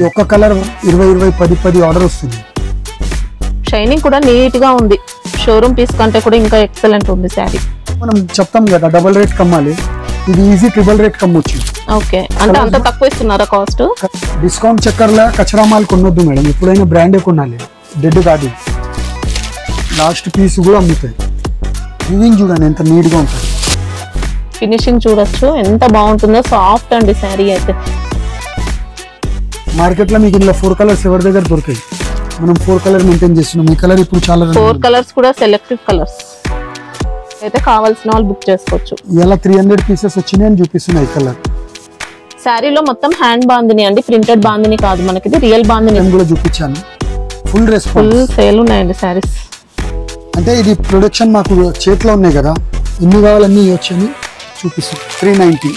ఈ ఒక్క colour 20 10 order వస్తుంది. షైనింగ్ కూడా నీట్ గా ఉంది. షోరూమ్ పీస్ కంటే కూడా ఇంకా ఎక్సలెంట్ ఉంది శారీ. మనం చెప్తాం కదా డబుల్ రేట్ కమ్మాలి, ఇది ఈజీ ట్రిపుల్ రేట్ కమ్మొచ్చు. ఓకే, అంటే అంత తక్కువ ఇస్తున్నారా కాస్ట్? డిస్కౌంట్ చక్కర్లా కచరా మాల్ కొనొద్దు మేడం, ఎప్పుడైనా బ్రాండే కొనాలి, డెడ్ కాదు. లాస్ట్ పీస్ కూడా అమ్ముతాయి. వీవింగ్ చూడండి ఎంత నీట్ గా ఉంటుంది. ఫినిషింగ్ చూడొచ్చు ఎంత బాగుంటుందో, సాఫ్ట్ అండి శారీ అయితే. మార్కెట్ లో మీకు ఇందులో 4 కలర్స్ ఎవరి దగ్గర దొరికాయి, మనం 4 కలర్ మెయింటైన్ చేస్తున్నాం. ఈ కలర్ ఇప్పుడు చాలా 4 కలర్స్ కూడా సెలెక్టివ్ కలర్స్ అయితే కావాల్సిన వాళ్ళు బుక్ చేసుకోవచ్చు. ఇలా 300 పీసెస్ వచ్చినాయి అని చూపిస్తున్నాయి. కలర్ శారీలో మొత్తం హ్యాండ్ బాందిని అండి, ప్రింటెడ్ బాందిని కాదు, మనకి ఇది రియల్ బాందిని. నేను కూడా చూపించాను. ఫుల్ రెస్పాన్స్, ఫుల్ సేల్ ఉన్నాయండి శారీస్. అంటే ఇది ప్రొడక్షన్ మాకు చేతిలో ఉన్నాయి కదా, ఎన్ని కావాలన్నీ వచ్చని చూపిస్తాం. 390.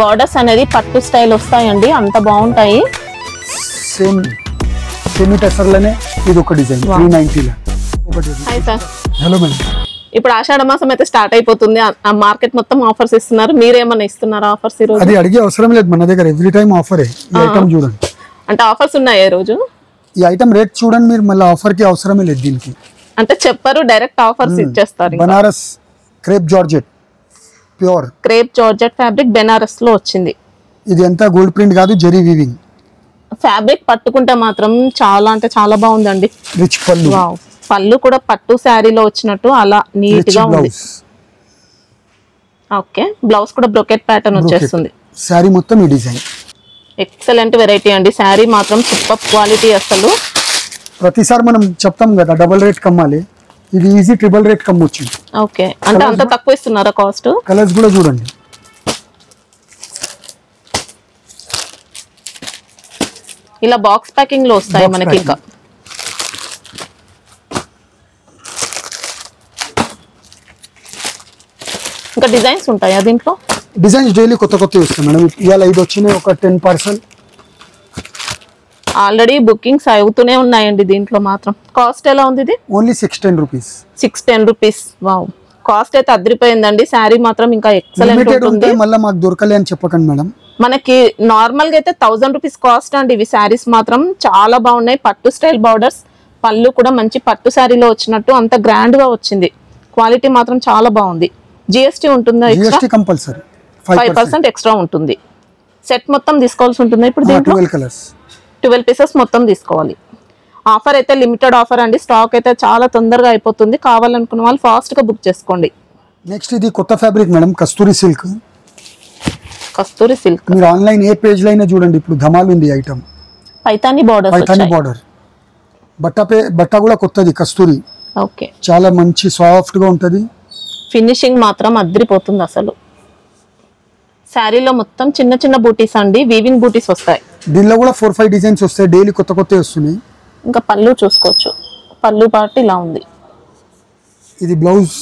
బార్డర్స్ అనేది పట్టు స్టైల్ వస్తాయండి, అంత బాగుంటాయి. సేమ్ సెమీ టెసర్లోనే ఇది ఒక డిజైన్ 390లో ఒకటి. Hi sir. Hello madam. ఇప్పుడు ఆషాఢ మాసం అయితే స్టార్ట్ అయిపోతుంది, ఆ మార్కెట్ మొత్తం ఆఫర్స్ ఇస్తున్నారు. మీరేమన్నా ఇస్తున్నారా ఆఫర్స్ ఈ రోజు? అది అడిగే అవసరం లేదు, మన దగ్గర ఎవ్రీ టైం ఆఫరే. ఈ ఐటమ్ చూడండి, అంటే ఆఫర్స్ ఉన్నాయి ఈ రోజు. ఈ ఐటమ్ రేట్ చూడండి మీరు, మళ్ళీ ఆఫర్ కి అవసరమే లేదు దీనికి. అంటే చెప్పారు డైరెక్ట్ ఆఫర్స్ ఇచ్చేస్తారు. Banaras crepe georgette, pure crepe georgette fabric Banaras లో వచ్చింది. ఇది ఎంత గోల్డ్ ప్రింట్ కాదు, జరీ వీవింగ్. ఫ్యాబ్రిక్ పట్టుకుంటే మాత్రం చాలా అంటే చాలా బాగుందండి. రిచ్ పళ్ళు, పళ్ళు కూడా పట్టు శారీలో వచ్చినట్టు అలా నీట్ గా ఉంది. ఓకే, బ్లౌజ్ కూడా బ్రొకెట్ ప్యాటర్న్ వచ్చేస్తుంది. శారీ మొత్తం ఈ డిజైన్. ఎక్సలెంట్ వెరైటీ అండి, శారీ మాత్రం సూపర్ క్వాలిటీ. అసలు ప్రతిసారి మనం చెప్తాం కదా డబుల్ రేట్ కమ్మాలి, ఇది ఈజీ ట్రిపుల్ రేట్ కమ్మొచ్చు. ఓకే, అంటే అంత తక్కువ ఇస్తున్నారా కాస్ట్? కలర్స్ కూడా చూడండి. ఇలా బాక్స్ ప్యాకింగ్ లో వస్తాయి మనకి. ఇంకా డిజైన్స్ ఉంటాయా దీంట్లో? డిజైన్స్ డైలీ కొత్త వస్తాయి మేడం. ఇవాళ ఇది వచ్చినాయి ఒక 10%. ఆల్రెడీ బుకింగ్స్ అవుతూనే ఉన్నాయండి దీంట్లో మాత్రం. కాస్ట్ ఎలా ఉంది ఇది? Only 610 rupees. 610 rupees. Wow, cost అయితే అదిరిపోయిందండి. శారీ మాత్రం ఇంకా ఎక్సలెంట్ ఉంటుంది. మళ్ళీ మాకు దొరకలే అని చెప్పకండి మేడం. మనకి నార్మల్ గా అయితే 1000 రూపీస్ కాస్ట్ అండి. ఇవి శారీస్ మాత్రం చాలా బాగున్నాయి. పట్టు స్టైల్ బార్డర్స్, పళ్ళు కూడా మంచి పట్టు శారీలో వచ్చినట్టు అంత గ్రాండ్ గా వచ్చింది. క్వాలిటీ మాత్రం చాలా బాగుంది. జిఎస్టీ ఉంటుందా? జిఎస్టీ కంపల్సరీ 5% ఎక్స్ట్రా ఉంటుంది. సెట్ మొత్తం తీసుకోవాల్సి ఉంటుంది. ఇప్పుడు దీంట్లో 12 పీసెస్ మొత్తం తీసుకోవాలి. ఆఫర్ అయితే లిమిటెడ్ ఆఫర్ అండి, స్టాక్ అయితే చాలా తొందరగా అయిపోతుంది. కావాలనుకున్న వాళ్ళు ఫాస్ట్ గా బుక్ చేసుకోండి. నెక్స్ట్ ఇది కొత్త ఫ్యాబ్రిక్ మేడం, కస్తూరి సిల్క్. కస్తూరి సిల్క్ మీరు ఆన్లైన్ ఏ పేజ్ లో అయినా చూడండి, ఇప్పుడు ధమాల్ ఉంది item. Paithani border, Paithani border. బట్ట కూడా కొత్తది కస్తూరి. ఓకే, చాలా మంచి సాఫ్ట్ గా ఉంటది. ఫినిషింగ్ మాత్రం అద్రిపోతుంది అసలు. శారీలో మొత్తం చిన్న చిన్న బూటీస్ అండి, వీవింగ్ బూటీస్ వస్తాయి. దీనిలో కూడా 4-5 డిజైన్స్ వస్తాయి, డైలీ కొత్త వస్తున్నాయి. ఇంకా పళ్ళు చూసుకోవచ్చు, పళ్ళు పార్ట్ ఇలా ఉంది. ఇది బ్లౌజ్,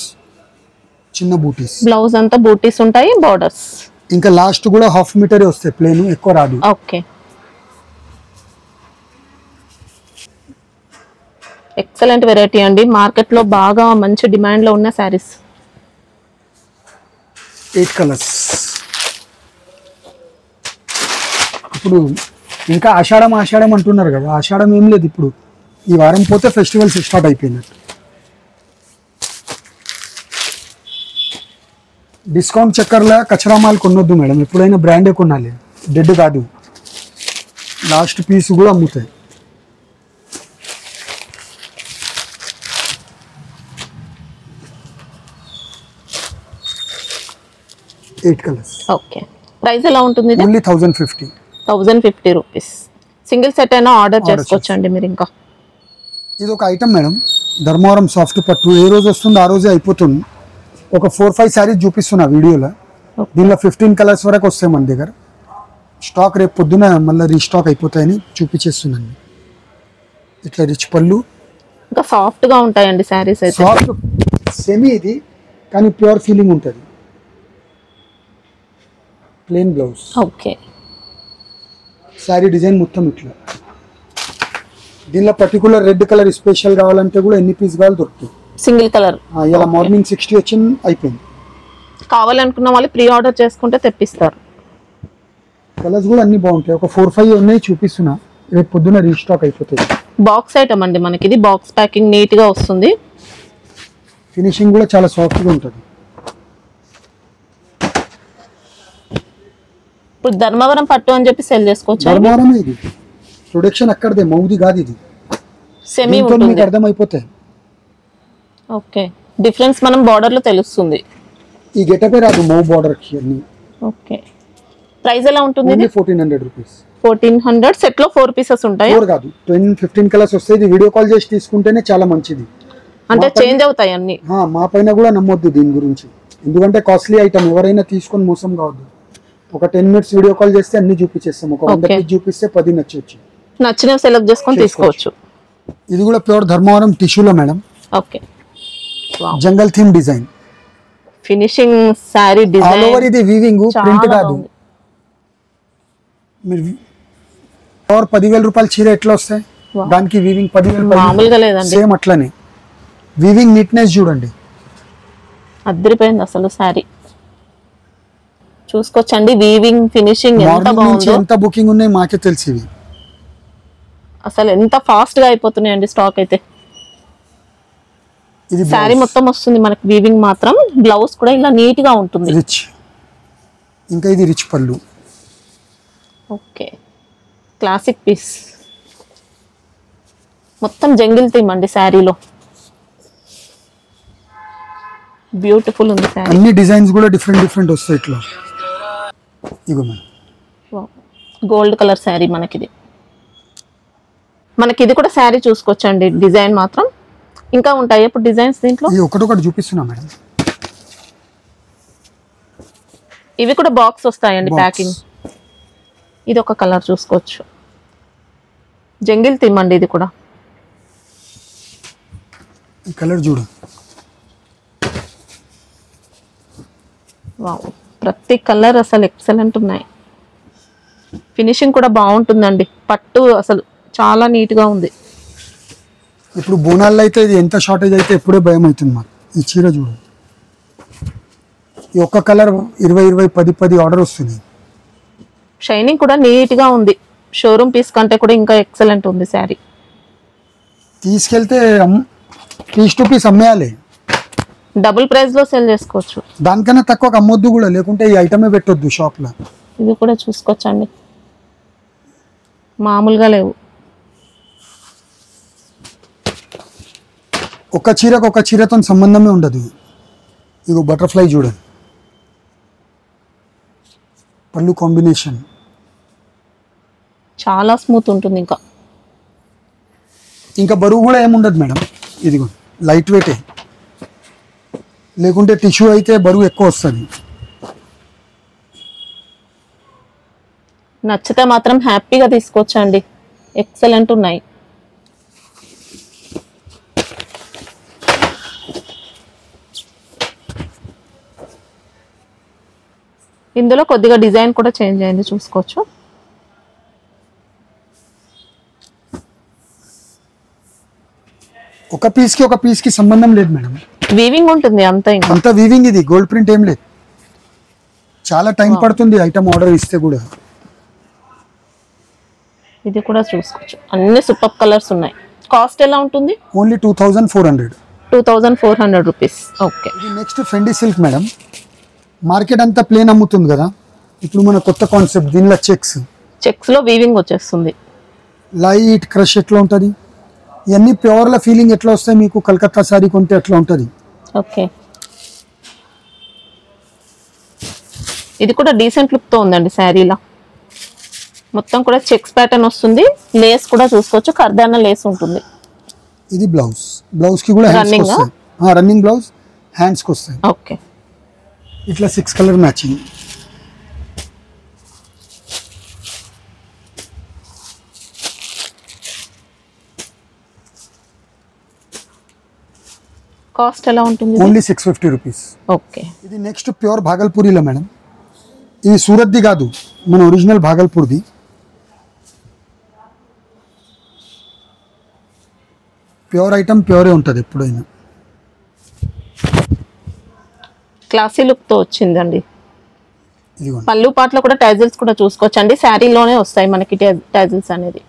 చిన్న బూటీస్. బ్లౌజ్ అంతా బూటీస్ ఉంటాయి, బార్డర్స్. ఇంకా లాస్ట్ కూడా 1/2 మీటర్ వస్తాయి, ప్లేన్ ఎక్కువ రాదు. ఓకే, ఎక్సలెంట్ వెరైటీ అండి. మార్కెట్ లో బాగా మంచి డిమాండ్ లో ఉన్న శారీస్. 8 కలర్స్. ఇప్పుడు ఇంకా ఆషాఢం అంటున్నారు కదా, ఆషాఢం ఏం లేదు. ఇప్పుడు ఈ వారం పోతే ఫెస్టివల్స్ స్టార్ట్ అయిపోయినట్టు. డిస్కౌంట్ చక్కర్లా కచరా మాల్ కొనొద్దు మేడం, ఎప్పుడైనా బ్రాండే కొనాలి, డెడ్ కాదు. లాస్ట్ పీస్ కూడా అమ్ముతాయి. Eight colours. ఓకే, ప్రైస్ ఎలా ఉంటుంది? Only 1050 rupees. సింగిల్ సెట్ అయినా ఆర్డర్ చేసుకోవచ్చు అండి మీరు. ఇంకా ఇది ఒక ఐటమ్ మేడం, ధర్మవరం సాఫ్ట్ పట్టు. ఏ రోజు వస్తుందో ఆ రోజే అయిపోతుంది. ఒక 4-5 శారీస్ చూపిస్తున్నా వీడియోలో. దీనిలో 15 కలర్స్ వరకు వస్తాయి మన దగ్గర. స్టాక్ రేపు పొద్దున మళ్ళీ రీస్టాక్ అయిపోతాయని చూపించేస్తున్నాను. ఇట్లా రిచ్ పళ్ళు, ఇంకా సాఫ్ట్ గా ఉంటాయండి శారీస్ అయితే. సాఫ్ట్ సెమీ ఇది, కానీ ప్యూర్ ఫీలింగ్ ఉంటుంది. Plain blouse. Okay, sari design మొత్తం ఇట్లా. దీనిలో పర్టికులర్ రెడ్ కలర్ స్పెషల్ కావాలంటే కూడా ఎన్ని పీస్ కావాలి దొరుకుతుంది. Single colour. ఇలా మార్నింగ్ 60 వచ్చింది, అయిపోయింది. కావాలనుకున్న వాళ్ళు ప్రీ ఆర్డర్ చేసుకుంటే తెప్పిస్తారు. కలర్స్ కూడా అన్ని బాగుంటాయి. ఒక 4-5 ఉన్నాయి చూపిస్తున్నా, రేపు పొద్దున రీస్టాక్ అయిపోతాయి. బాక్స్ ఐటమ్ అండి మనకి, ఇది బాక్స్ ప్యాకింగ్ నీట్ గా వస్తుంది. ఫినిషింగ్ కూడా చాలా సాఫ్ట్ గా ఉంటుంది. ఇప్పుడు ధర్మవరం పట్టు అని చెప్పి సెల్ చేసుకోవచ్చు. ధర్మవరం ఇది ప్రొడక్షన్ అక్కడదే, మౌది కాదు ఇది. సెమీ దీంతో ఉంటుంది. మీకు అర్థమైపోతాయి. ఓకే, డిఫరెన్స్ మనం బార్డర్ లో తెలుస్తుంది. ఈ గెటపే రాదు మౌ బార్డర్ కి అన్ని. ఓకే, ప్రైస్ ఎలా ఉంటుంది? Only 1400 rupees. 1400. సెట్ లో 4 పీసెస్ ఉంటాయి. 4 కాదు 10-15 కలర్స్ వస్తాయి. ఇది వీడియో కాల్ చేసి తీసుకుంటేనే చాలా మంచిది. అంటే చేంజ్ అవుతాయి అన్ని. మా పైన కూడా నమ్మొద్దు దీని గురించి, ఎందుకంటే కాస్ట్లీ ఐటమ్, ఎవరైనా తీసుకొని మోసం కావద్దు. ఒక 10 మినిట్స్ వీడియో కాల్ చేస్తే అన్ని చూపించేస్తాం. ఒక 100 పీస్ చూపిస్తే 10 నచ్చొచ్చు. నచ్చినవి సెలెక్ట్ చేసుకొని తీసుకోవచ్చు. ఇది కూడా ప్యూర్ ధర్మవరం టిష్యూలో madam. Okay, jungle theme design, finishing sari all design over. ఇది వీవింగ్, ప్రింట్ కాదు. మీరు ప్యూర్ 10,000 రూపాయల చీర ఎట్లా వస్తాయి, దానికి వీవింగ్ 10,000 మామూలుగా లేదండి. సేమ్ అట్లనే వీవింగ్ నీట్నెస్ చూడండి, అద్దరిపోయింది అసలు సారీ. చూసుకోవచ్చండి వీవింగ్ ఫినిషింగ్ ఎంత మార్నింగ్ నుంచి బాగుందో. ఎంత బుకింగ్ ఉన్నాయి మాకే తెలిసి. ఇవి అసలు ఎంత ఫాస్ట్ గా అయిపోతున్నాయండి స్టాక్ అయితే. ఇది సారీ మొత్తం వస్తుంది మనకి వీవింగ్ మాత్రం. బ్లౌజ్ కూడా ఇలా నీట్ గా ఉంటుంది. రిచ్, ఇంకా ఇది రిచ్ పళ్ళు. ఓకే, క్లాసిక్ పీస్, మొత్తం జంగిల్ థీమ్ అండి శారీలో. బ్యూటిఫుల్ ఉంది శారీ. అన్ని డిజైన్స్ కూడా డిఫరెంట్ వస్తాయి ఇట్లా. ఇగో మేడం గోల్డ్ కలర్ శారీ మనకిది. మనకి ఇది కూడా శారీ చూసుకోవచ్చండి. డిజైన్ మాత్రం ఇంకా ఉంటాయి ఇప్పుడు డిజైన్స్ దీంట్లో. ఇది ఒకటొకటి చూపిస్తున్నా మేడం. ఇవి కూడా బాక్స్ వస్తాయండి ప్యాకింగ్. ఇది ఒక కలర్ చూసుకోవచ్చు, జంగిల్ థీమ్ అండి ఇది కూడా. ఈ కలర్ చూడు. వావ్, ప్రతి కలర్ అసలు ఎక్సలెంట్ ఉన్నాయి. ఫినిషింగ్ కూడా బాగుంటుందండి. పట్టు అసలు చాలా నీట్ గా ఉంది. ఇప్పుడు బోనాల్లో అయితే ఇది ఎంత షార్టేజ్ అయితే ఎప్పుడే భయం అవుతుంది మాకు. ఈ చీర చూడు, ఈ ఒక్క కలర్ 20 10 ఆర్డర్ వస్తుంది. షైనింగ్ కూడా నీట్ గా ఉంది. షోరూమ్ పీస్ కంటే కూడా ఇంకా ఎక్సలెంట్ ఉంది శారీ. తీసుకెళ్తే పీస్ టు పీస్ అమ్మేయాలి. డబుల్ ప్రైస్ లో సెల్ చేసుకోవచ్చు. దానికన్నా తక్కువ అమ్మొద్దు కూడా, లేకుంటే ఈ ఐటమే పెట్టొద్దు షాప్ లో. ఇది కూడా చూసుకోవచ్చండి, మామూలుగా లేవు. ఒక చీరతో సంబంధమే ఉండదు. ఇగో బటర్ఫ్లై చూడండి, పళ్ళు కాంబినేషన్ చాలా స్మూత్ ఉంటుంది. ఇంకా బరువు కూడా ఏముండదు మేడం. ఇదిగో లైట్ వెయిటే, లేకుంటే టిష్యూ అయితే బరువు ఎక్కువ వస్తుంది. నచ్చితే మాత్రం హ్యాపీగా తీసుకోవచ్చండి. ఎక్సలెంట్ ఉన్నాయి. ఇందులో కొద్దిగా డిజైన్ కూడా చేంజ్ అయింది, చూసుకోవచ్చు. ఒక పీస్ కి సంబంధం లేదు మేడం. వీవింగ్ ఉంటుంది అంతా. ఇంకా అంత వీవింగ్, ఇది గోల్డ్ ప్రింట్ ఏం లేదు. చాలా టైం పడుతుంది ఐటమ్ ఆర్డర్ ఇస్తే కూడా. ఇది కూడా చూసుకోవచ్చు, అన్ని సూపర్ కలర్స్ ఉన్నాయి. కాస్ట్ ఎలా ఉంటుంది? ఓన్లీ 2400. 2400 రూపీస్. ఓకే, ఇది నెక్స్ట్ ఫెండీ సిల్క్ మేడం. మార్కెట్ అంతా ప్లేన్ అమ్ముతుంది కదా, ఇప్పుడు మన కొత్త కాన్సెప్ట్. దీనిలో చెక్స్ లో వీవింగ్ వచ్చేస్తుంది. లైట్ క్రష్ ఎట్లా ఉంటుంది, ఇవన్నీ ప్యూర్ల ఫీలింగ్ ఎట్లా వస్తాయి మీకు, కలకత్తా సారీ కొంటే ఎట్లా ఉంటుంది. ఓకే, ఇది కూడా డీసెంట్ లుక్ తో ఉందండి శారీలా. మొత్తం కూడా చెక్స్ ప్యాటర్న్ వస్తుంది. లేస్ కూడా చూసుకోవచ్చు, కర్దానా లేస్ ఉంటుంది. ఇది బ్లౌజ్ కి కూడా హ్యాండ్స్ వస్తాయి. రన్నింగ్ బ్లౌజ్, హ్యాండ్స్ కి వస్తాయి. ఓకే, ఇట్లా 6 కలర్ మ్యాచింగ్. కాస్ట్ ఎలా ఉంటుంది? Only 650 rupees. ఓకే, ఇది నెక్స్ట్ ప్యూర్ భాగల్పూరిలో మేడం. ఇది సూరత్ది కాదు, మన ఒరిజినల్ భాగల్పూర్ది. ప్యూర్ ఐటమ్ ప్యూరే ఉంటుంది ఎప్పుడైనా. క్లాసీ లుక్ తో వచ్చిందండి. ఇదిగోండి. పళ్ళు పాటలో కూడా టైజిల్స్ కూడా చూసుకోవచ్చు అండి, శారీలోనే వస్తాయి మనకి టైజిల్స్ అనేది.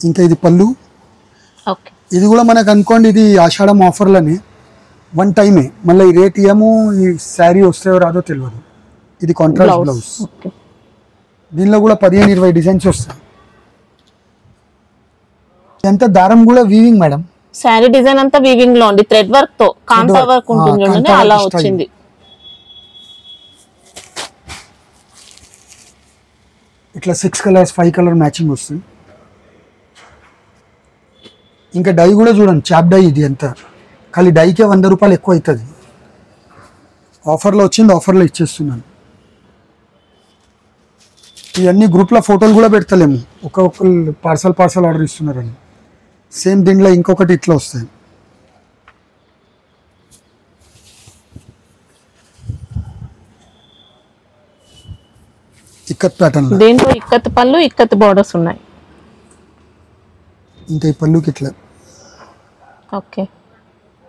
ఇంకా ఇది పళ్ళు. ఓకే, ఇది కూడా మనకు అనుకోండి ఇది ఆషాఢం ఆఫర్లని వన్ టైమే, మళ్ళీ ఈ రేట్ ఏమో ఈ శారీ వస్తాయో రాదో తెలియదు. ఇది కాంట్రాస్ట్ బ్లౌజ్. ఓకే, దీనిలో కూడా 15-20 డిజైన్స్ వస్తాయి. ఎంత దారం కూడా వీవింగ్ మేడం. శారీ డిజైన్ అంతా వీవింగ్ లో ఉంది, థ్రెడ్ వర్క్ తో కాంతా వర్క్ ఉంటుంది చూడండి, అలా వచ్చింది. ఇట్లా 6 కలర్స్ 5 కలర్ మ్యాచింగ్ వస్తుంది. ఇంకా డై కూడా చూడండి, చాప్ డై. ఇది ఎంత ఖాళీ డైకే 100 రూపాయలు ఎక్కువ అవుతుంది. ఆఫర్లో వచ్చింది, ఆఫర్లో ఇచ్చేస్తున్నాను. ఇవన్నీ గ్రూప్లో ఫోటోలు కూడా పెడతలేము, ఒక్కొక్కరు పార్సల్ ఆర్డర్ ఇస్తున్నారని. సేమ్ దీంట్లో ఇంకొకటి ఇట్లా వస్తాయి. ఇక్కత్ ప్యాటర్న్, దీంట్లో ఇక్కత్ పళ్ళు ఇక్కత్ బోర్డర్స్ ఉన్నాయి. ఇంకా ఈ పళ్ళుకి ఇట్లా. ఓకే,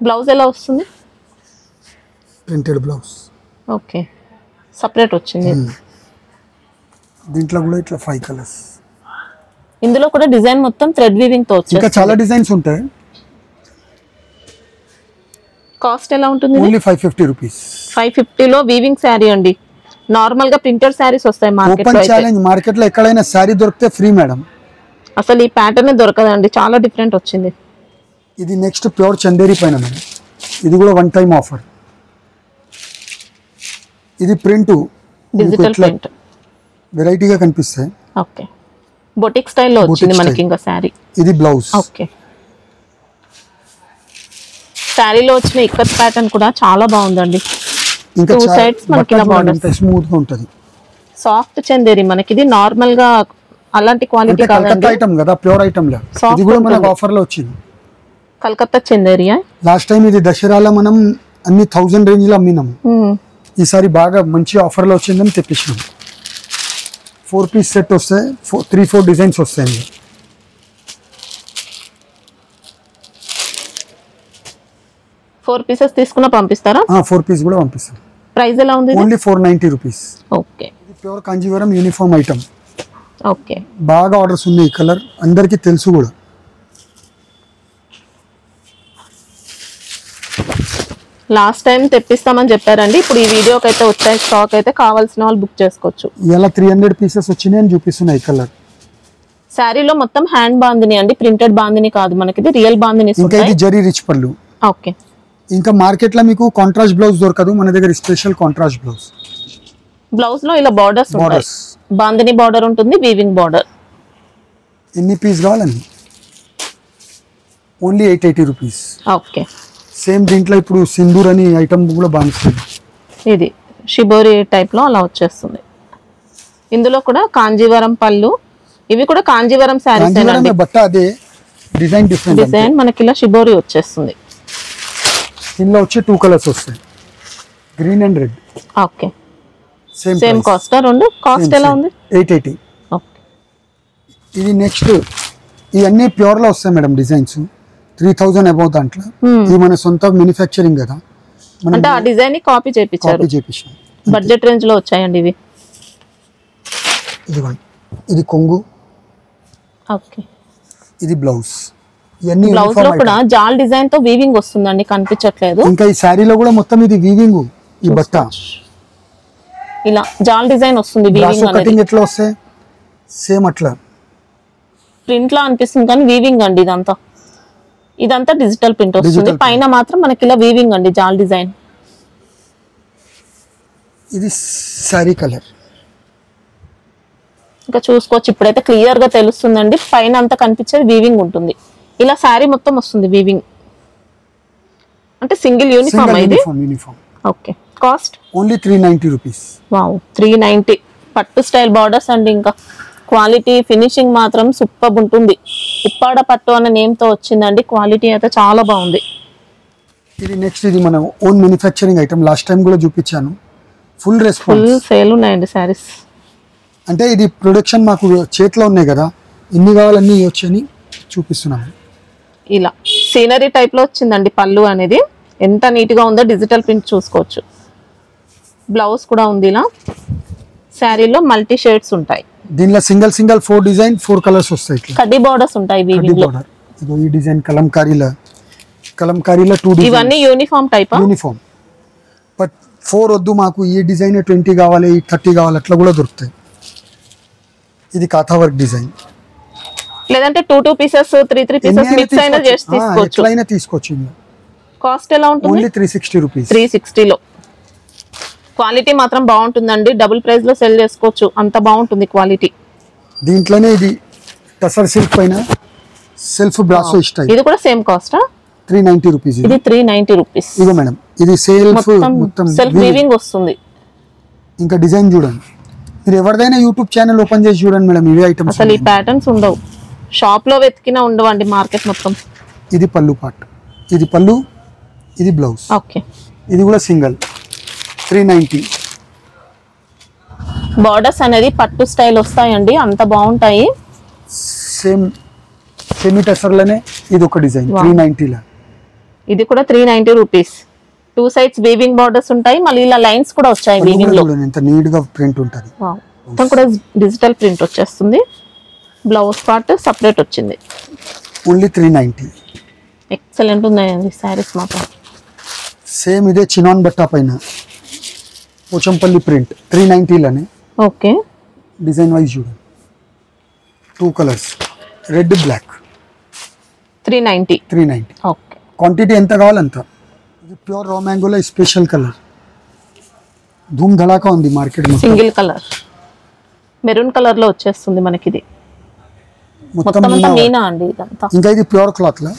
బ్లౌజ్ ఎలా వస్తుంది? Printed blouse. ఓకే, సపరేట్ వచ్చింది. దీంట్లో కూడా ఇట్లా 5 కలర్స్. ఇందులో కూడా డిజైన్ మొత్తం థ్రెడ్ వీవింగ్ తో ఇంకా చాలా డిజైన్స్ ఉంటాయి. కాస్ట్ ఎలా ఉంటుంది? Only 550 rupees. 550 లో వీవింగ్ శారీ అండి. నార్మల్ గా ప్రింటెడ్ శారీస్ వస్తాయి మార్కెట్ ఓపెన్ లో. ఛాలెంజ్, మార్కెట్ లో ఎక్కడైనా శారీ దొరికితే ఫ్రీ మేడం. అసలు ఈ ప్యాటర్న్ దొరకదండి, చాలా డిఫరెంట్ వచ్చింది. ఇది నెక్స్ట్ ప్యూర్ చందేరి పైన మేడం. ఇది కూడా వన్ టైం ఆఫర్. ఇది ప్రింట్ డిజిటల్ ప్రింట్, వెరైటీగా కనిపిస్తాయి. ఓకే, బొటిక్ స్టైల్లో వచ్చింది మనకి ఇంకా శారీ. ఇది బ్లౌజ్. ఓకే, శారీలో వచ్చిన ఇక్కత్ ప్యాటర్న్ కూడా చాలా బాగుందండి. ఇంకా టూ సైడ్స్ మనకి ఇలా బోర్డర్స్, స్మూత్ గా ఉంటది. సాఫ్ట్ చందేరి మనకి. ఇది నార్మల్ గా అలాంటి క్వాలిటీ కాదండి, కలకత్తా ఐటమ్ కదా, ప్యూర్ ఐటమ్ లా. ఇది కూడా మనకు ఆఫర్ లో వచ్చింది. కలకత్తా చందేరియా. లాస్ట్ టైం ఇది దసరాలో మనం అన్ని 1000 రేంజ్ లో అమ్మినాము. ఈసారి బాగా మంచి ఆఫర్ లో వచ్చిందని తెప్పించినాం. 4 పీస్ సెట్ వస్తాయి, 3-4 డిజైన్స్ వస్తాయండి. ఫోర్ పీసెస్ తీసుకున్నా పంపిస్తారా? 4 పీస్ కూడా పంపిస్తాం. ప్రైస్ ఎలా ఉంది? Only 490 rupees. ఓకే, ఇది pure Kanjeevaram uniform item. Okay, బాగా ఆర్డర్స్ ఉన్నాయి. ఈ కలర్ అందరికీ తెలుసు కూడా. లాస్ట్ టైం తెప్పిస్తామని చెప్పారండి, ఇప్పుడు ఈ వీడియోకి అయితే వచ్చాయి స్టాక్. అయితే కావాల్సిన వాళ్ళు బుక్ చేసుకోవచ్చు. ఇలా 300 పీసెస్ వచ్చినాయి అని చూపిస్తున్నాయి. ఈ కలర్ శారీలో మొత్తం హ్యాండ్ బాందిని అండి, ప్రింటెడ్ బాందిని కాదు మనకి, ఇది రియల్ బాందిని. ఇంకా ఇది జరీ రిచ్ పళ్ళు. ఓకే, ఇంకా మార్కెట్ లో మీకు కాంట్రాస్ట్ బ్లౌజ్ దొరకదు, మన దగ్గర స్పెషల్ కాంట్రాస్ట్ బ్లౌజ్. బ్లౌజ్ లో ఇలా బార్డర్స్ ఉంటాయి, బాందిని బార్డర్ ఉంటుంది, వీవింగ్ బార్డర్. ఎన్ని పీస్ కావాలండి? Only 880 rupees. ఓకే, సేమ్ దీంట్లో ఇప్పుడు సింధూర్ అని ఐటమ్ కూడా బాగుంటుంది. ఇది షిబోరి టైప్ లో అలా వచ్చేస్తుంది. ఇందులో కూడా కాంజీవరం పళ్ళు, ఇవి కూడా కాంజీవరం శారీస్ అండి. బట్ట అదే, డిజైన్ డిఫరెంట్. డిజైన్ మనకి ఇలా షిబోరి వచ్చేస్తుంది. దీనిలో వచ్చి 2 కలర్స్ వస్తాయి, green and red. Okay, same same cost. రెండు కాస్ట్ ఎలా ఉంది? 880. ఓకే, ఇది నెక్స్ట్ ఇవన్నీ ప్యూర్ లో వస్తాయి మేడం. డిజైన్స్ 3000 అబౌవ్ దాంట్లో. ఇది మన సొంత మ్యానుఫ్యాక్చరింగ్ కదా, అంటే ఆ డిజైన్ ని కాపీ చేపించారు. బడ్జెట్ రేంజ్ లో వచ్చాయండి ఇవి. ఇదిగోండి, ఇది కొంగు. ఓకే, ఇది బ్లౌజ్. ఇవన్నీ బ్లౌజ్ లో కూడా జాల్ డిజైన్ తో వీవింగ్ వస్తుందండి, కనిపించట్లేదు. ఇంకా ఈ శారీలో కూడా మొత్తం ఇది వీవింగ్. ఈ బట్ట ఇలా జాల్ డిజైన్ వస్తుంది, వీవింగ్ అనేది. కటింగ్ ఎట్లా వస్తాయి సేమ్ అట్లా ప్రింట్ లా అనిపిస్తుంది కానీ వీవింగ్ అండి ఇదంతా. ఇదంతా డిజిటల్ ప్రింట్ వస్తుంది, పైన మాత్రం మనకి ఇలా వీవింగ్ అండి, జాల్ డిజైన్. ఇది శారీ కలర్. ఇంకా చూసుకోవచ్చు, ఇప్పుడైతే క్లియర్ గా తెలుస్తుందండి. పైన అంతా కనిపించేది వీవింగ్ ఉంటుంది. ఇలా శారీ మొత్తం వస్తుంది వీవింగ్. అంటే సింగిల్ యూనిఫామ్ ఇది. Okay, cost only 390 rupees. Wow, 390. పట్టు స్టైల్ బార్డర్స్ అండి. ఇంకా క్వాలిటీ ఫినిషింగ్ మాత్రం సూపర్ ఉంటుంది. ఉప్పాడ పట్టు అనే నేమ్ తో వచ్చిందండి. క్వాలిటీ అయితే చాలా బాగుంది. ఇది నెక్స్ట్, ఇది మన own manufacturing item. Last time కూడా చూపించాను. ఫుల్ రెస్పాన్స్, ఫుల్ సేల్ ఉన్నాయండి శారీస్. అంటే ఇది ప్రొడక్షన్ మాకు చేతిలో ఉన్నాయి కదా, ఇన్ని కావాలన్నీ వచ్చని చూపిస్తున్నాము. ఇలా సీనరీ టైప్ లో వచ్చిందండి పళ్ళు అనేది. ఎంత నీట్ గా ఉందో, డిజిటల్ ప్రింట్ చూసుకోవచ్చు. బ్లౌజ్ కూడా ఉంది ఇలా. శారీలో మల్టీ షేడ్స్ ఉంటాయి. దీనిలో సింగిల్ 4 డిజైన్ 4 కలర్స్ వస్తాయి. ఇట్లా కడ్డీ బార్డర్స్ ఉంటాయి వీవింగ్ లో. ఇదో ఈ డిజైన్ కలంకారీలో 2 డిజైన్. ఇవన్నీ యూనిఫామ్ టైపా? యూనిఫామ్. బట్ 4 వద్దు మాకు, ఈ డిజైన్ 20 కావాలి, 30 కావాలి, అట్లా కూడా దొరుకుతాయి. ఇది కాథా వర్క్ డిజైన్. లేదంటే 2 పీసెస్ 3 పీసెస్ మిక్స్ అయినా చేసి తీసుకోవచ్చు. ఎట్లైనా తీసుకోవచ్చు. కాస్ట్ ఎలా ఉంటుంది? Only 360 rupees. 360 లో. క్వాలిటీ మాత్రం బాగుంటుందండి. డబుల్ ప్రైస్ లో సెల్ చేసుకోవచ్చు, అంత బాగుంటుంది క్వాలిటీ. దీంట్లోనే ఇది టసర్ సిల్క్ పైన సెల్ఫ్ బ్రాసో స్టైల్. ఇది కూడా సేమ్ కాస్ట్. 390 రూపీస్. ఇది 390 రూపీస్. ఇగో మేడం, ఇది మొత్తం సెల్ఫ్ వీవింగ్ వస్తుంది. ఇంకా డిజైన్ చూడండి. మీరు ఎవరిదైనా యూట్యూబ్ ఛానల్ ఓపెన్ చేసి చూడండి మేడం, ఇవే ఐటమ్స్. అసలు ఈ ప్యాటర్న్స్ ఉండవు, షాప్ లో వెతికినా ఉండవండి మార్కెట్ మొత్తం. ఇది పళ్ళు పార్ట్, ఇది పళ్ళు, ఇది బ్లౌజ్. ఓకే. ఇది కూడా సింగిల్ 390. బార్డర్స్ అనేది పట్టు స్టైల్ వస్తాయండి, అంత బాగుంటాయి. సేమ్ సెమీ టసర్లోనే ఇది ఒక డిజైన్ 390 లా. ఇది కూడా 390 రూపీస్. 2 సైడ్స్ వీవింగ్ బార్డర్స్ ఉంటాయి, మళ్ళీ ఇలా లైన్స్ కూడా వచ్చాయి వీవింగ్ లో. ఎంత నీట్ గా ప్రింట్ ఉంటది. మొత్తం కూడా డిజిటల్ ప్రింట్ వచ్చేస్తుంది. బ్లౌజ్ పార్ట్ సెపరేట్ వచ్చింది. ఓన్లీ 390. ఎక్సలెంట్ ఉన్నాయండి సారీస్ మాత్రం. సేమ్ ఇదే చినాన్ బట్టా పైన పోచంపల్లి ప్రింట్ 390 లానే. ఓకే. డిజైన్ వైజ్ చూడండి, 2 colours, red black. 390. Okay. Quantity ఎంత కావాలంత. ఇది ప్యూర్ రా మ్యాంగోలో స్పెషల్ కలర్, ధూమ్ ధడాకా ఉంది market. Single colour maroon colour లో వచ్చేస్తుంది మనకి. ఇది మొత్తం మీనా అండి ఇదంతా. ఇంకా ఇది ప్యూర్ క్లాత్ లా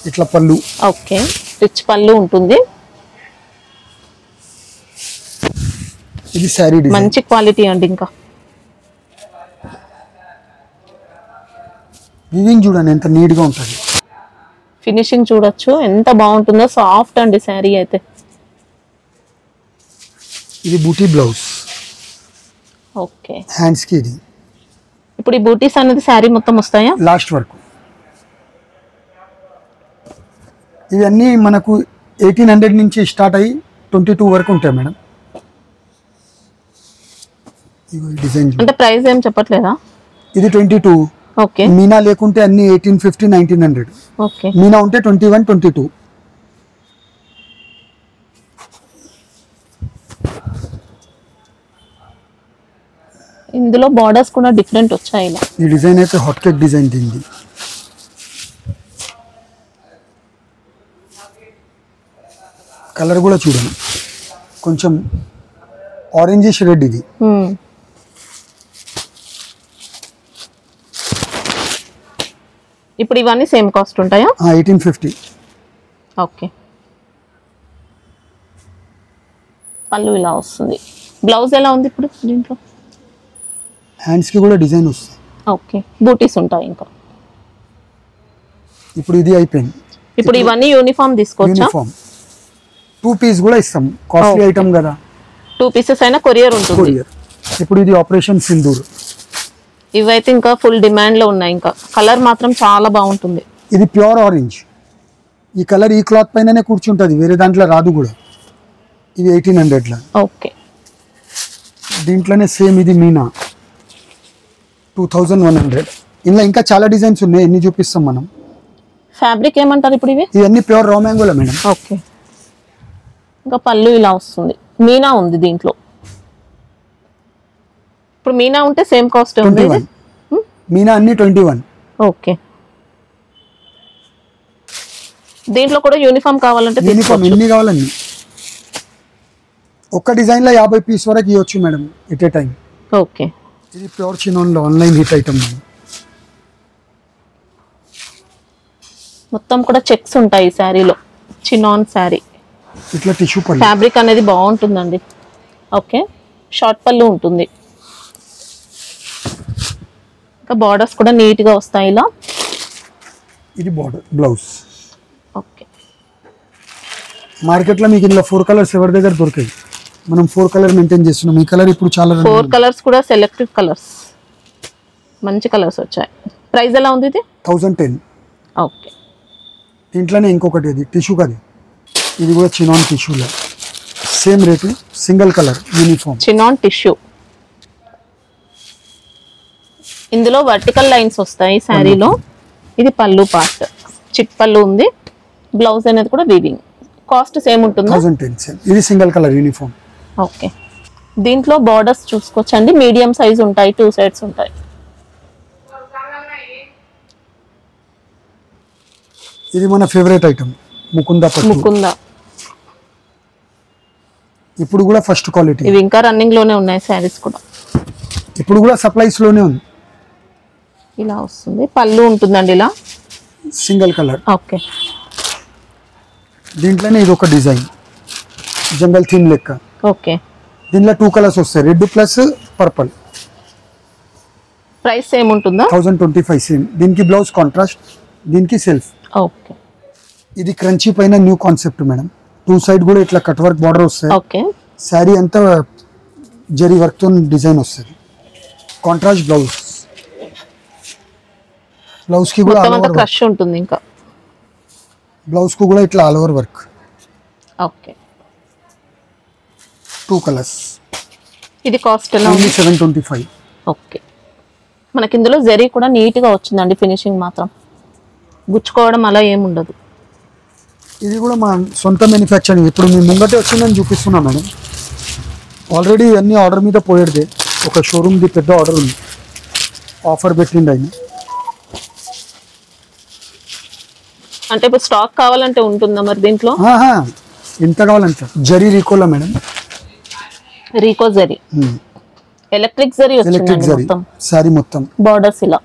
ఇట్లా పళ్ళు. ఓకే. రిచ్ పళ్ళు ఉంటుంది. ఇది సారీ డిజైన్, మంచి క్వాలిటీ అండి. ఇంకా వీవింగ్ చూడండి ఎంత నీట్ గా ఉంటుంది. ఫినిషింగ్ చూడొచ్చు ఎంత బాగుంటుందో, సాఫ్ట్ అండి శారీ అయితే. ఇది బూటీ బ్లౌజ్. ఓకే. హ్యాండ్స్ కి ఇది. ఇప్పుడు ఈ బూటీస్ అనేది శారీ మొత్తం వస్తాయా? లాస్ట్ వరకు. ఇవన్నీ మనకు 1800 నుంచి స్టార్ట్ అయ్యి 22 వరకు ఉంటాయి మేడం. ఇగో ఈ డిజైన్ అంటే ప్రైస్ ఏం చెప్పట్లేదా? ఇది 22. ఓకే. మీనా లేకుంటే అన్ని 1850 1900. ఓకే. మీనా ఉంటే 21 22. ఇందులో బార్డర్స్ కూడా డిఫరెంట్ వచ్చాయి. ఇలా ఈ డిజైన్ అయితే హాట్ కేక్ డిజైన్ దీనిది. కలర్ కూడా చూడండి, కొంచెం ఆరెంజిష్ రెడ్. ఇది ఇప్పుడు ఇవన్నీ సేమ్ కాస్ట్ ఉంటాయా? 1850. ఓకే. పళ్ళు ఇలా వస్తుంది. బ్లౌజ్ ఎలా ఉంది ఇప్పుడు దీంట్లో? హ్యాండ్స్ కి కూడా డిజైన్ వస్తుంది. ఓకే. బూటీస్ ఉంటాయి ఇంకా. ఇప్పుడు ఇది అయిపోయింది. ఇప్పుడు ఇవన్నీ యూనిఫామ్ తీసుకోవచ్చా? యూనిఫామ్ 2 పీస్ కూడా ఇస్తాం, కాస్ట్లీ ఐటమ్ కదా. 2 పీసెస్ అయినా కొరియర్ ఉంటుంది. కొరియర్. ఇప్పుడు ఇది ఆపరేషన్ సింధూర్. ఇవైతే ఇంకా ఫుల్ డిమాండ్ లో ఉన్నాయి. ఇంకా కలర్ మాత్రం చాలా బాగుంటుంది. ఇది ప్యూర్ ఆరెంజ్. ఈ కలర్ ఈ క్లాత్ పైననే కూర్చుంటది, వేరే దాంట్లో రాదు కూడా. ఇది 1800 లా. ఓకే. దీంట్లోనే సేమ్ ఇది మీనా 2100. ఇలా ఇంకా చాలా డిజైన్స్ ఉన్నాయి, ఎన్ని చూపిస్తాం మనం. ఫ్యాబ్రిక్ ఏమంటారు ఇప్పుడు ఇవి? ఇవన్నీ ప్యూర్ రా మ్యాంగోలా మేడం. ఓకే. ఇంకా పళ్ళు ఇలా వస్తుంది. మీనా ఉంది దీంట్లో. ఇప్పుడు మీనా ఉంటే సేమ్ కాస్ట్ ఉంది. మీనా అన్ని 21. ఓకే. దీంట్లో కూడా యూనిఫామ్ కావాలంటే యూనిఫామ్ ఎన్ని కావాలండి. ఒక్క డిజైన్ లో 50 పీస్ వరకు ఇవ్వచ్చు madam at a time. Okay. ఇది ప్యూర్ చినాన్ లో ఆన్లైన్ హిట్ ఐటమ్. మొత్తం కూడా చెక్స్ ఉంటాయి శారీలో. చినాన్ శారీ. ఇట్లా టిష్యూ పళ్ళు. ఫ్యాబ్రిక్ అనేది బాగుంటుందండి. ఓకే. షార్ట్ పళ్ళు ఉంటుంది. ఇంకా బార్డర్స్ కూడా నీట్ గా వస్తాయి ఇలా. ఇది బార్డర్ బ్లౌజ్. ఓకే. మార్కెట్ లో మీకు ఇందులో 4 కలర్స్ ఎవరి దగ్గర దొరికాయి, మనం 4 కలర్ మెయింటైన్ చేస్తున్నాం. ఈ కలర్ ఇప్పుడు చాలా 4 కలర్స్ కూడా సెలెక్టెడ్ కలర్స్, మంచి కలర్స్ వచ్చాయి. ప్రైస్ ఎలా ఉంది ఇది? 1010. ఓకే. దీంట్లోనే ఇంకొకటి అది టిష్యూ కాదు, ఇది కూడా చినాన్ టిష్యూలో same rate, single colour uniform. Chinon tissue. ఇందులో వర్టికల్ లైన్స్ వస్తాయి శారీలో. ఇది పళ్ళు పార్ట్, చిట్ పళ్ళు ఉంది. బ్లౌజ్ అనేది కూడా వీవింగ్. కాస్ట్ సేమ్ ఉంటుందా? 1010 సేమ్. ఇది సింగిల్ కలర్ యూనిఫామ్. ఓకే. దీంట్లో బార్డర్స్ చూసుకోవచ్చండి. మీడియం సైజ్ ఉంటాయి, 2 సైడ్స్ ఉంటాయి. ఇది మన ఫేవరెట్ ఐటమ్ ముకుంద పట్టు. ముకుంద. ఇప్పుడు కూడా ఫస్ట్ క్వాలిటీ. ఇవి ఇంకా రన్నింగ్ లోనే ఉన్నాయి శారీస్ కూడా. ఇప్పుడు కూడా సప్లైస్ లోనే ఉంది. ఇలా వస్తుంది. పళ్ళు ఉంటుందండి ఇలా సింగిల్ కలర్. ఓకే. దీంట్లోనే ఇది ఒక డిజైన్ జంగల్ థీమ్ లెక్క. ఓకే. దీంట్లో 2 కలర్స్ వస్తాయి, red plus purple. Price same ఉంటుందా? 1025 సేమ్. దీనికి బ్లౌజ్ కాంట్రాస్ట్, దీనికి సెల్ఫ్. ఓకే. ఇది క్రంచీ పైన న్యూ కాన్సెప్ట్ మేడం. 2 సైడ్ కూడా ఇట్లా కట్ వర్క్ బార్డర్ వస్తాయి. ఓకే. శారీ అంతా జరీ వర్క్ తో డిజైన్ వస్తుంది. Contrast blouse. బ్లౌజ్ కి కూడా క్రష్ ఉంటుంది. ఇంకా బ్లౌజ్ కు కూడా ఇట్లా all over work. Okay. 2 colours. ఇది కాస్ట్ ఎలా ఓన్లీ 725. ఓకే. మనకి ఇందులో జరీ కూడా నీట్ గా వచ్చిందండి. ఫినిషింగ్ మాత్రం గుచ్చుకోవడం అలా ఏముండదు. ఇది కూడా మా సొంత మ్యానుఫ్యాక్చరింగ్. ఇప్పుడు మీ ముంగటే వచ్చిందని చూపిస్తున్నా మేడం. ఆల్రెడీ అన్ని ఆర్డర్ మీద పోయేదే. ఒక షోరూమ్ది పెద్ద ఆర్డర్ ఉంది, ఆఫర్ పెట్టిండి ఆయన. అంటే ఇప్పుడు స్టాక్ కావాలంటే ఉంటుందా మరి దీంట్లో? ఎంత కావాలంటే. జరీ రీకోలా మేడం. రీకో జరీ, ఎలక్ట్రిక్ జరీ వచ్చిందండి మొత్తం. సారీ మొత్తం బార్డర్స్ ఇలా.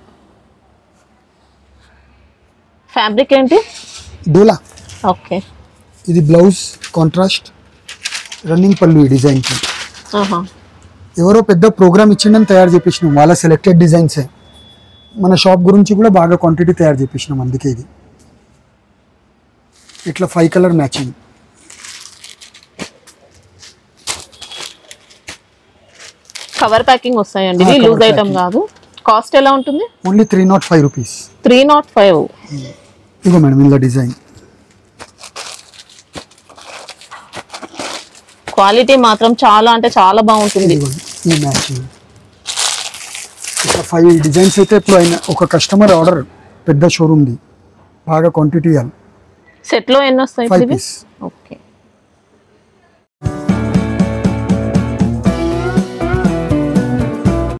ఫ్యాబ్రిక్ ఏంటి? డోలా. ఓకే. ఇది బ్లౌజ్ కాంట్రాస్ట్, రన్నింగ్ పళ్ళు ఈ డిజైన్ కి. ఎవరో పెద్ద ప్రోగ్రామ్ ఇచ్చిండని తయారు చేపించినాం. వాళ్ళ సెలెక్టెడ్ డిజైన్సే. మన షాప్ గురించి కూడా బాగా క్వాంటిటీ తయారు చేపించినాం. అందుకే ఇది ఇట్లా 5 కలర్ మ్యాచింగ్. కవర్ ప్యాకింగ్ వస్తాయండి, లూజ్ ఐటమ్ కాదు. కాస్ట్ ఎలా ఉంటుంది? Only 305 rupees. 305. ఇగో మేడం ఇలా డిజైన్. క్వాలిటీ మాత్రం చాలా అంటే చాలా బాగుంటుంది. ఈ మ్యాచింగ్ ఇట్లా 5 డిజైన్స్ అయితే ఇప్పుడు అయినా ఒక కస్టమర్ ఆర్డర్ పెద్ద షోరూమ్ది, బాగా క్వాంటిటీ ఇవ్వాలి. సెట్ లో ఎన్ని వస్తాయి? 5 పీస్. ఓకే.